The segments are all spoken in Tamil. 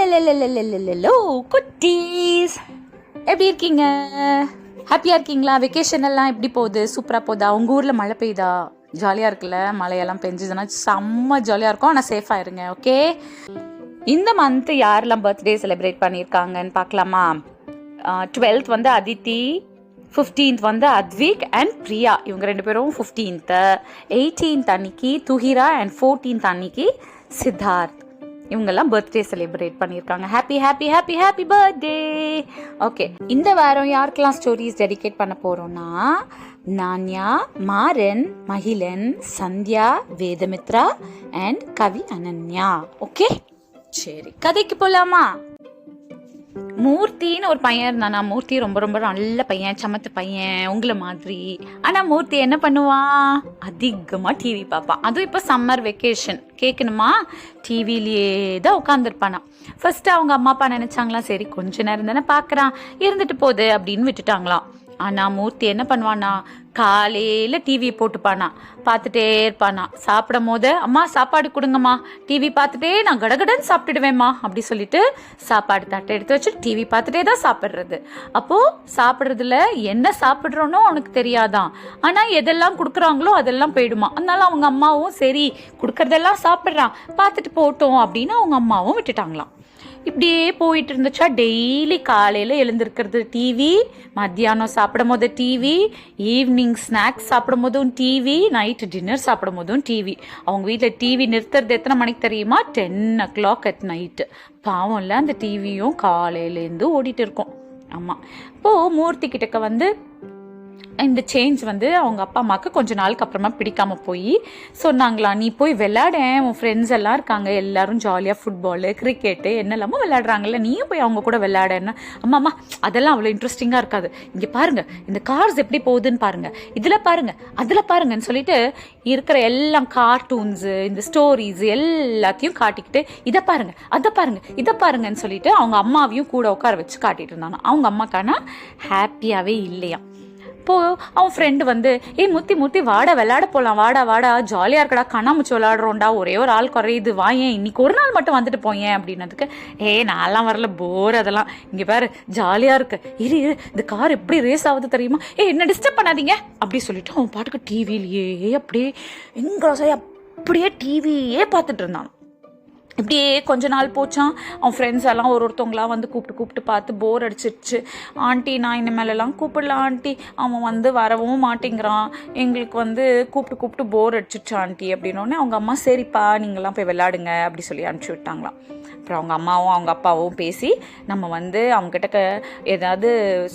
ஹலோ குட்டீஸ், எப்படி இருக்கீங்க? ஹாப்பியாக இருக்கீங்களா? வெக்கேஷன் எல்லாம் எப்படி போகுது? சூப்பராக போகுதா? உங்கள் ஊரில் மழை பெய்யுதா? ஜாலியாக இருக்குல்ல? மழையெல்லாம் பெஞ்சுதுன்னா செம்ம ஜாலியாக இருக்கும். ஆனால் சேஃபாக இருங்க, ஓகே? இந்த மந்த்து யாரெல்லாம் பர்த்டே செலிப்ரேட் பண்ணியிருக்காங்கன்னு பார்க்கலாமா? 12th வந்து அதித்தி, 15th வந்து அத்விக் அண்ட் பிரியா. இவங்க 2 பேரும் 15th. 18th அன்னைக்கு துஹிரா அண்ட் 14th அன்னைக்கு சித்தார்த். இவங்கெல்லாம் பர்த்டே செலிப்ரேட் பண்ணியிருக்காங்க. Happy happy happy happy birthday. Okay, இந்த வாரம் யாருக்கெல்லாம் ஸ்டோரிஸ் டெடிகேட் பண்ண போகிறோன்னா, நான்யா, மாறன், மகிழன், சந்தியா, வேதமித்ரா அண்ட் கவி அனன்யா. ஓகே, சரி, கதைக்கு போகலாமா? மூர்த்தின்னு ஒரு பையன் இருந்தானா. மூர்த்தி ரொம்ப ரொம்ப நல்ல பையன், சமத்து பையன், உங்களை மாதிரி. ஆனால் மூர்த்தி என்ன பண்ணுவான்? அதிகமாக டிவி பார்ப்பான். அதுவும் இப்போ சம்மர் வெக்கேஷன் கேட்கணுமா, டிவிலேயே தான் உட்காந்துருப்பானா. ஃபர்ஸ்ட் அவங்க அம்மா அப்பா நினைச்சாங்களாம், சரி கொஞ்ச நேரம் தானே பார்க்குறான், இருந்துட்டு போகுது அப்படின்னு விட்டுட்டாங்களாம். ஆனால் மூர்த்தி என்ன பண்ணுவானா, காலையில் டிவி போட்டுப்பானா, பார்த்துட்டே இருப்பானா. சாப்பிடும் போது, அம்மா சாப்பாடு கொடுங்கம்மா, டிவி பார்த்துட்டே நான் கடகடன்னு சாப்பிட்டுடுவேம்மா அப்படி சொல்லிட்டு சாப்பாடு தட்டை எடுத்து வச்சு டிவி பார்த்துட்டே தான் சாப்பிட்றது. அப்போது சாப்பிட்றதுல என்ன சாப்பிட்றோனோ அவனுக்கு தெரியாதான், ஆனால் எதெல்லாம் கொடுக்குறாங்களோ அதெல்லாம் போயிடுமா. அதனால அவங்க அம்மாவும் சரி கொடுக்கறதெல்லாம் சாப்பிட்றான், பார்த்துட்டு போட்டோம் அப்படின்னு அவங்க அம்மாவும் விட்டுட்டாங்களாம். இப்படியே போயிட்டு இருந்துச்சா, டெய்லி காலையில் எழுந்திருக்கிறது டிவி, மத்தியானம் சாப்பிடும் போது டிவி, ஈவினிங் ஸ்நாக்ஸ் சாப்பிடும் போதும் டிவி, நைட்டு டின்னர் சாப்பிடும் போதும் டிவி. அவங்க வீட்டில் டிவி நிறுத்துறது எத்தனை மணிக்கு தெரியுமா? 10 o'clock at night. பாவம் இல்லை, அந்த டிவியும் காலையிலேருந்து ஓடிட்டு இருக்கோம். ஆமாம். இப்போது மூர்த்தி கிட்டக்க வந்து இந்த சேஞ்ச் வந்து அவங்க அப்பா அம்மாவுக்கு கொஞ்ச நாளுக்கு அப்புறமா பிடிக்காம போய் சொன்னாங்களா, நீ போய் விளையாட, உன் ஃப்ரெண்ட்ஸ் எல்லாம் இருக்காங்க, எல்லாரும் ஜாலியாக ஃபுட்பாலு, கிரிக்கெட்டு என்னெல்லாமோ விளையாடுறாங்கல்ல, நீயும் போய் அவங்க கூட விளையாடன்னு. அம்மா அதெல்லாம் அவ்வளோ இன்ட்ரெஸ்டிங்காக இருக்காது, இங்கே பாருங்க இந்த கார்ஸ் எப்படி போகுதுன்னு பாருங்க, இதில் பாருங்க அதில் பாருங்கன்னு சொல்லிட்டு இருக்கிற எல்லாம் கார்ட்டூன்ஸு, இந்த ஸ்டோரிஸ் எல்லாத்தையும் காட்டிக்கிட்டு, இதை பாருங்க அதை பாருங்க இதை பாருங்கன்னு சொல்லிட்டு அவங்க அம்மாவையும் கூட உட்கார வச்சு காட்டிட்டு இருந்தாங்க. அவங்க அம்மாக்கானா ஹாப்பியாகவே இல்லையா. இப்போது அவன் ஃப்ரெண்டு வந்து, மூர்த்தி வாடா விளையாட போகலாம், வாடா ஜாலியாக இருக்கடா, கண்ணாமூச்சி விளையாடுறோண்டா, ஒரே ஒரு ஆள் குறையுது, வாயேன் இன்னைக்கு ஒரு நாள் மட்டும் வந்துட்டு போயேன் அப்படின்னதுக்கு, நான்லாம் வரல, போர், அதெல்லாம் இங்கே பாரு ஜாலியாக இருக்கு, இரு இந்த கார் எப்படி ரேஸ் ஆகுது தெரியுமா, என்ன டிஸ்டர்ப் பண்ணாதீங்க அப்படி சொல்லிட்டு அவன் பாட்டுக்கு டிவிலேயே அப்படியே எங்காசாய் அப்படியே டிவியே பார்த்துட்டு இருந்தான். இப்படியே கொஞ்ச நாள் போச்சான். அவன் ஃப்ரெண்ட்ஸ் எல்லாம் ஒருத்தவங்களாம் வந்து கூப்பிட்டு பார்த்து போர் அடிச்சிருச்சு. ஆண்டி நான் இனிமேலெல்லாம் கூப்பிடல ஆண்டி, அவன் வந்து வரவும் மாட்டேங்கிறான், எங்களுக்கு வந்து கூப்பிட்டு போர் அடிச்சிருச்சு ஆண்டி அப்படின்னோடனே அவங்க அம்மா, சரிப்பா நீங்கள்லாம் போய் விளையாடுங்க அப்படி சொல்லி அனுப்பிச்சி விட்டாங்களாம். அப்புறம் அவங்க அம்மாவும் அவங்க அப்பாவும் பேசி, நம்ம வந்து அவங்ககிட்ட ஏதாவது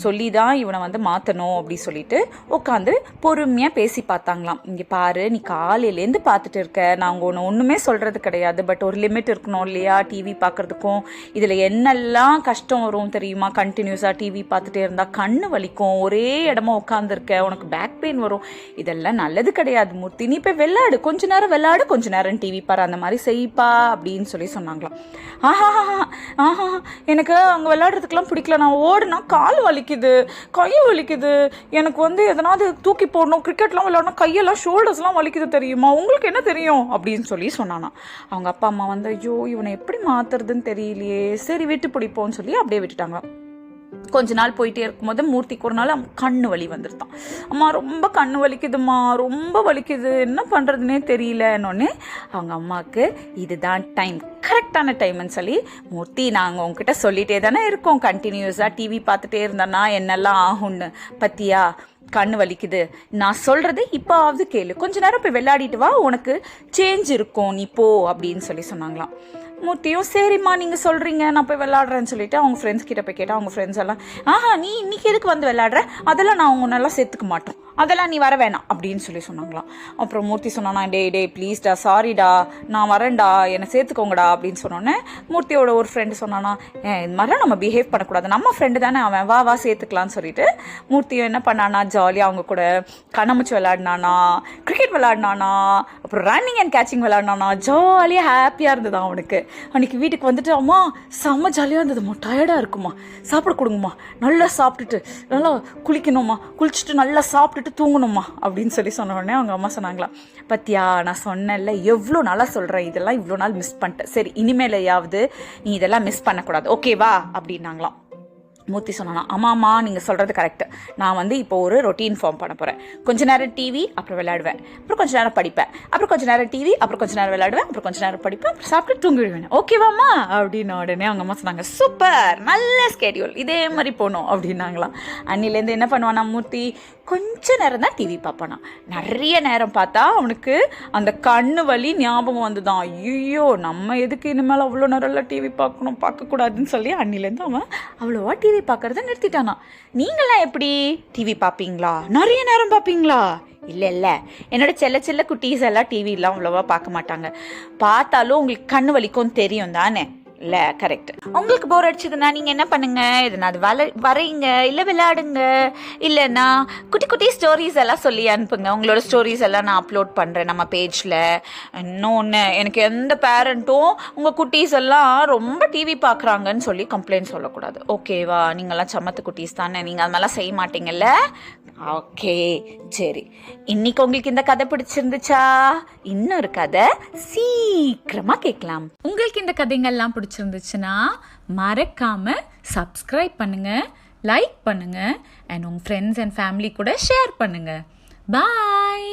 சொல்லி தான் இவனை வந்து மாற்றணும் அப்படி சொல்லிட்டு உட்காந்து பொறுமையாக பேசி பார்த்தாங்களாம். இங்கே பாரு, நீ காலையிலேருந்து பார்த்துட்டு இருக்க, நான் ஒன்றுமே சொல்கிறது கிடையாது, பட் ஒரு லிமிட் இருக்கணும் இல்லையா டிவி பார்க்குறதுக்கும். இதில் என்னெல்லாம் கஷ்டம் வரும் தெரியுமா? கண்டினியூஸாக டிவி பார்த்துட்டே இருந்தால் கண்ணு வலிக்கும், ஒரே இடமா உட்காந்துருக்க, உனக்கு பேக் பெயின் வரும், இதெல்லாம் நல்லது கிடையாது மூர்த்தி, நீ போய் விளையாடு, கொஞ்ச நேரம் விளையாடு, கொஞ்ச நேரம் டிவி பாரு, அந்த மாதிரி செய்ப்பா அப்படின்னு சொல்லி சொன்னாங்களாம். ஆஹா எனக்கு அங்கே விளையாடுறதுக்கெல்லாம் பிடிக்கல, நான் ஓடுனா கால் வலிக்குது, கை வலிக்குது, எனக்கு வந்து எதனாவது தூக்கி போடணும், கிரிக்கெட்லாம் விளையாடணும், கையெல்லாம் ஷோல்டர்ஸ்லாம் வலிக்குது தெரியுமா, உங்களுக்கு என்ன தெரியும் அப்படின்னு சொல்லி சொன்னானா. அவங்க அப்பா அம்மா வந்து, ஐயோ இவனை எப்படி மாத்துறதுன்னு தெரியலையே, சரி விட்டு பிடிப்போன்னு சொல்லி அப்படியே விட்டுட்டாங்க. கொஞ்ச நாள் போயிட்டே இருக்கும்போது மூர்த்திக்கு ஒரு நாள் கண்ணு வலி வந்துருத்தான். அம்மா ரொம்ப கண்ணு வலிக்குதுமா, ரொம்ப வலிக்குது, என்ன பண்ணுறதுனே தெரியலன்னொன்னே அவங்க அம்மாவுக்கு இதுதான் டைம், கரெக்டான டைம்னு சொல்லி, மூர்த்தி நாங்கள் உங்ககிட்ட சொல்லிகிட்டே தானே இருக்கோம், கண்டினியூஸாக டிவி பார்த்துட்டே இருந்தோன்னா என்னெல்லாம் ஆகும்னு, பத்தியா கண்ணு வலிக்குது, நான் சொல்கிறது இப்போவாவது கேளு, கொஞ்ச நேரம் போய் விளையாடிட்டு வா, உனக்கு சேஞ்ச் இருக்கும், நீ போ அப்படின்னு சொல்லி சொன்னாங்களாம். மூர்த்தியும் சரிம்மா நீங்கள் சொல்கிறீங்க, நான் போய் விளையாடுறேன்னு சொல்லிட்டு அவங்க ஃப்ரெண்ட்ஸ் கிட்ட போய் கேட்டால் அவங்க ஃப்ரெண்ட்ஸ் எல்லாம், நீ இன்னைக்கு எதுக்கு வந்து விளையாடுற, அதெல்லாம் நான் அவங்க நல்லா சேர்த்துக்க மாட்டோம், அதெல்லாம் நீ வர வேணாம் அப்படின்னு சொல்லி சொன்னாங்களாம். அப்புறம் மூர்த்தி சொன்னானா, டே ப்ளீஸ்டா, சாரிடா, நான் வரேன்டா, என்னை சேர்த்துக்கோங்கடா அப்படின்னு சொன்னோன்னே மூர்த்தியோட ஒரு ஃப்ரெண்டு சொன்னானா, இது மாதிரிலாம் நம்ம பிஹேவ் பண்ணக்கூடாது, நம்ம ஃப்ரெண்டு தானே அவன், வா சேர்த்துக்கலான்னு சொல்லிட்டு மூர்த்தியும் என்ன பண்ணானா, ஜாலியாக அவங்க கூட கண்ணாமூச்சி விளையாடினானா, கிரிக்கெட் கிரிக்கெட் விளையாடினானா, அப்புறம் ரன்னிங் அண்ட் கேச்சிங் விளையாடினானா, ஜாலியாக ஹாப்பியாக இருந்தது அவனுக்கு. அன்றைக்கி வீட்டுக்கு வந்துட்டு அம்மா செம்ம ஜாலியாக இருந்ததும்மா, டயர்டாக இருக்குமா, சாப்பிட கொடுங்கம்மா, நல்லா சாப்பிட்டுட்டு நல்லா குளிக்கணும்மா, குளிச்சுட்டு நல்லா சாப்பிட்டுட்டு தூங்கணும்மா அப்படின்னு சொன்ன உடனே அவங்க அம்மா சொன்னாங்களாம், பத்தியா நான் சொன்னேன்ல எவ்வளோ நாளாக சொல்கிறேன், இதெல்லாம் இவ்வளோ நாள் மிஸ் பண்ணிட்டேன், சரி இனிமேலையாவது நீ இதெல்லாம் மிஸ் பண்ணக்கூடாது ஓகேவா அப்படின்னாங்களாம். மூர்த்தி சொன்னானா, ஆமாம்மா நீங்கள் சொல்கிறது கரெக்டு, நான் வந்து இப்போ ஒரு ரொட்டீன் ஃபார்ம் பண்ண போகிறேன். கொஞ்ச நேரம் டிவி, அப்புறம் விளையாடுவேன், அப்புறம் கொஞ்சம் நேரம் படிப்பேன், அப்புறம் கொஞ்சம் நேரம் டிவி, அப்புறம் கொஞ்சம் நேரம் விளையாடுவேன், அப்புறம் கொஞ்சம் நேரம் படிப்பேன், அப்புறம் சாப்பிட்டு தூங்கிடுவேன் ஓகேவாம்மா அப்படின்னு உடனே அவங்க அம்மா சொன்னாங்க, சூப்பர் நல்ல ஸ்கெடியூல், இதே மாதிரி போகணும் அப்படின்னாங்களாம். அன்னிலேருந்து என்ன பண்ணுவானா மூர்த்தி, கொஞ்ச நேரம் தான் டிவி பார்ப்பானா. நிறைய நேரம் பார்த்தா அவனுக்கு அந்த கண்ணு வலி ஞாபகம் வந்துதான், ஐயோ நம்ம எதுக்கு இனிமேல் அவ்வளோ நேரம்லாம் டிவி பார்க்கக்கூடாதுன்னு சொல்லி அன்னிலேருந்து அவன் அவ்வளோவா டிவி பார்க்கறத நிறுத்திட்டானா. நீங்களாம் எப்படி டிவி பார்ப்பீங்களா, நிறைய நேரம் பார்ப்பீங்களா? இல்லை என்னோட செல்ல குட்டீஸ் எல்லாம் டிவிலாம் அவ்வளோவா பார்க்க மாட்டாங்க, பார்த்தாலும் உங்களுக்கு கண்ணு வலிக்கும் தெரியும் தானே. இல்லை கரெக்ட். உங்களுக்கு போர் அடிச்சதுன்னா நீங்கள் என்ன பண்ணுங்க, எதுனா அது வரைங்க, இல்லை விளையாடுங்க, இல்லைன்னா குட்டி குட்டி ஸ்டோரிஸ் எல்லாம் சொல்லி அனுப்புங்க. உங்களோட ஸ்டோரிஸ் எல்லாம் நான் அப்லோட் பண்ணுறேன் நம்ம பேஜில். இன்னொன்று, எனக்கு எந்த பேரண்ட்டும் உங்கள் குட்டீஸ் எல்லாம் ரொம்ப டிவி பார்க்குறாங்கன்னு சொல்லி கம்ப்ளைண்ட் சொல்லக்கூடாது ஓகேவா. நீங்கள்லாம் சமத்து குட்டீஸ் தானே, நீங்கள் அது மாதிரிலாம் செய்ய மாட்டீங்கல்ல. ஓகே சரி, இன்னைக்கு உங்களுக்கு இந்த கதை பிடிச்சிருந்துச்சா? இன்னொரு கதை சீக்கிரமா கேட்கலாம். உங்களுக்கு இந்த கதைகள்லாம் பிடிச்சிருந்துச்சுன்னா மறக்காம சப்ஸ்கிரைப் பண்ணுங்க, லைக் பண்ணுங்க, அண்ட் உங்க ஃப்ரெண்ட்ஸ் அண்ட் ஃபேமிலி கூட ஷேர் பண்ணுங்க. பாய்.